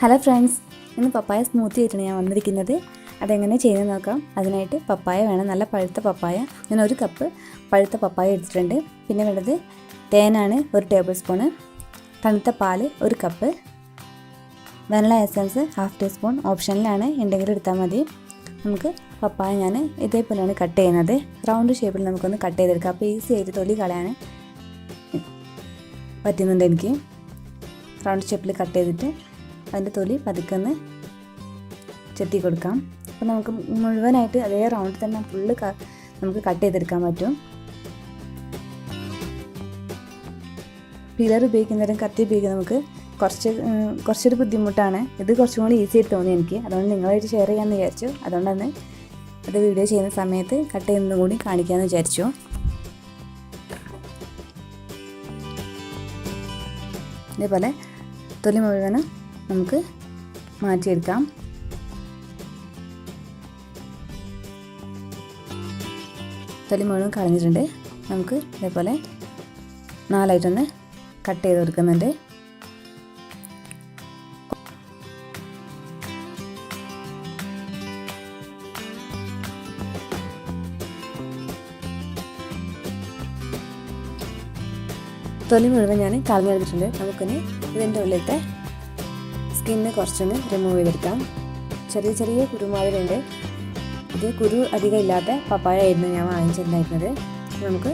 Hello friends, ഇന്ന് പപ്പായ smoothie ആയിട്ടാണ് ഞാൻ വന്നിരിക്കുന്നത്. അതെങ്ങനെ ചെയ്യുന്നത് നോക്കാം. അതിനായിട്ട് പപ്പായ വേണം, നല്ല പഴുത്ത പപ്പായ. ഞാൻ 1 കപ്പ് പഴുത്ത പപ്പായ എടുത്തിട്ടുണ്ട്. പിന്നെ വേണ്ടത് തേനാണ് 1 ടേബിൾ സ്പൂണ്, തണുത്ത പാല് 1 കപ്പ്, വാനില എസൻസ് 1/2 ടീസ്പൂൺ. ഓപ്ഷനിലാണ്, ഉണ്ടെങ്കിൽ എടുത്താൽ മതി. നമുക്ക് പപ്പായ ഞാൻ ഇതേപോലെയാണ് കട്ട് ചെയ്യുന്നത്. റൗണ്ട് ഷേപ്പിൽ നമുക്കൊന്ന് കട്ട് ചെയ്തെടുക്കാം. അപ്പോൾ ഈസി ആയിട്ട് തൊലി കളയാൻ പറ്റുന്നുണ്ട് എനിക്ക്. റൗണ്ട് ഷേപ്പിൽ കട്ട് ചെയ്തിട്ട് അതിൻ്റെ തൊലി പതുക്കെ ചെത്തി കൊടുക്കാം. അപ്പോൾ നമുക്ക് മുഴുവനായിട്ട് അതേ റൗണ്ടിൽ തന്നെ ഫുള്ള് നമുക്ക് കട്ട് ചെയ്തെടുക്കാൻ പറ്റും. പിലർ ഉപയോഗിക്കുന്നവരും കത്തി ഉപയോഗിക്കുന്നത് നമുക്ക് കുറച്ചൊരു ബുദ്ധിമുട്ടാണ്. ഇത് കുറച്ചും കൂടി ഈസി ആയിട്ട് തോന്നി എനിക്ക്. അതുകൊണ്ട് നിങ്ങളായിട്ട് ഷെയർ ചെയ്യാമെന്ന് വിചാരിച്ചു. അതുകൊണ്ടാണ് അത് വീഡിയോ ചെയ്യുന്ന സമയത്ത് കട്ട് ചെയ്യുന്നതും കൂടി കാണിക്കാമെന്ന് വിചാരിച്ചു. ഇതേപോലെ തൊലി മുഴുവനും നമുക്ക് മാറ്റിയെടുക്കാം. തൊലി മുഴുവൻ കളഞ്ഞിട്ടുണ്ട്. നമുക്ക് ഇതേപോലെ 4ആയിട്ടൊന്ന് കട്ട് ചെയ്ത് കൊടുക്കുന്നുണ്ട്. തൊലി മുഴുവൻ ഞാൻ കളഞ്ഞെടുത്തിട്ടുണ്ട്. നമുക്കിനി ഇതിൻ്റെ ഉള്ളിലത്തെ സ്കിന്ന് കുറച്ചൊന്ന് റിമൂവ് ചെയ്തെടുക്കാം. ചെറിയ കുരുമാതിരിയുണ്ട്. ഇത് കുരു അധികം ഇല്ലാത്ത പപ്പായ ആയിരുന്നു ഞാൻ വാങ്ങിച്ചിട്ടുണ്ടായിരുന്നത്. നമുക്ക്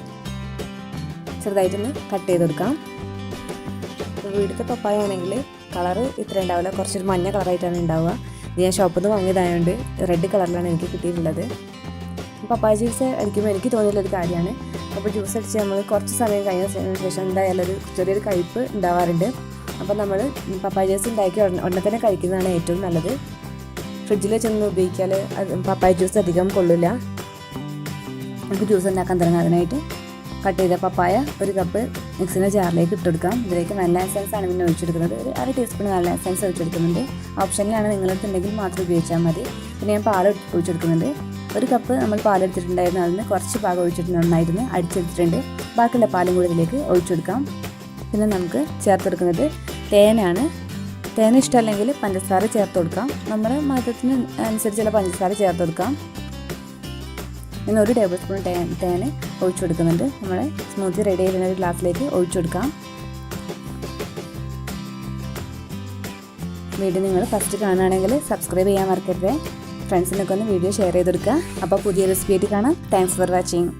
ചെറുതായിട്ടൊന്ന് കട്ട് ചെയ്തെടുക്കാം. വീട്ടിലത്തെ പപ്പായ ആണെങ്കിൽ കളറ് ഇത്ര ഉണ്ടാവില്ല, കുറച്ചൊരു മഞ്ഞ കളറായിട്ടാണ് ഉണ്ടാവുക. ഇത് ഞാൻ ഷോപ്പിൽ നിന്ന് വാങ്ങിയതായതുകൊണ്ട് റെഡ് കളറിലാണ് എനിക്ക് കിട്ടിയിട്ടുള്ളത്. പപ്പായ ജ്യൂസ് അടിക്കുമ്പോൾ എനിക്ക് തോന്നിയുള്ളൊരു കാര്യമാണ്, അപ്പോൾ ജ്യൂസ് അടിച്ച് നമ്മൾ കുറച്ച് സമയം കഴിഞ്ഞ ശേഷം എന്തായാലും ചെറിയൊരു കയ്പ്പ് ഉണ്ടാവാറുണ്ട്. അപ്പോൾ നമ്മൾ പപ്പായ ജ്യൂസ് ഉണ്ടാക്കി ഉടനെ തന്നെ കഴിക്കുന്നതാണ് ഏറ്റവും നല്ലത്. ഫ്രിഡ്ജിൽ വെച്ചൊന്നും ഉപയോഗിച്ചാൽ പപ്പായ ജ്യൂസ് അധികം കൊള്ളില്ല. നമുക്ക് ജ്യൂസ് ഉണ്ടാക്കാൻ തുടങ്ങാം. അതിനായിട്ട് കട്ട് ചെയ്ത പപ്പായ 1 കപ്പ് മിക്സിൻ്റെ ജാറിലേക്ക് ഇട്ടെടുക്കാം. ഇതിലേക്ക് നല്ല എസൻസ് ആണ് പിന്നെ ഒഴിച്ചെടുക്കുന്നത്. ഒരു 1/2 ടീസ്പൂൺ നല്ല എസൻസ് ഒഴിച്ചെടുക്കുന്നുണ്ട്. ഓപ്ഷനിലാണ്, നിങ്ങളെടുത്തുണ്ടെങ്കിൽ മാത്രം ഉപയോഗിച്ചാൽ മതി. പിന്നെ ഞാൻ പാൽ ഒഴിച്ചെടുക്കുന്നുണ്ട്. 1 കപ്പ് നമ്മൾ പാലെടുത്തിട്ടുണ്ടായിരുന്നു. അതിന് കുറച്ച് ഭാഗം ഒഴിച്ചിട്ട് നന്നായിരുന്നു അടിച്ചെടുത്തിട്ടുണ്ട്. ബാക്കിയുള്ള പാലും കൂടി ഇതിലേക്ക് ഒഴിച്ചെടുക്കാം. പിന്നെ നമുക്ക് ചേർത്തെടുക്കുന്നത് തേനാണ്. തേൻ ഇഷ്ടമല്ലെങ്കിൽ പഞ്ചസാര ചേർത്ത് കൊടുക്കാം. നമ്മുടെ മധുരത്തിന് അനുസരിച്ചുള്ള പഞ്ചസാര ചേർത്ത് കൊടുക്കാം. പിന്നെ 1 ടേബിൾ സ്പൂൺ തേൻ ഒഴിച്ചു കൊടുക്കുന്നുണ്ട്. നമ്മുടെ സ്മൂത്തി റെഡി ആയിരുന്ന ഒരു ഗ്ലാസ്സിലേക്ക് ഒഴിച്ചു കൊടുക്കാം. വീഡിയോ നിങ്ങൾ ഫസ്റ്റ് കാണുകയാണെങ്കിൽ സബ്സ്ക്രൈബ് ചെയ്യാൻ മറക്കരുത്. ഫ്രണ്ട്സിനൊക്കെ ഒന്ന് വീഡിയോ ഷെയർ ചെയ്ത് കൊടുക്കുക. അപ്പോൾ പുതിയ റെസിപ്പി ആയിട്ട് കാണാം. Thanks for watching.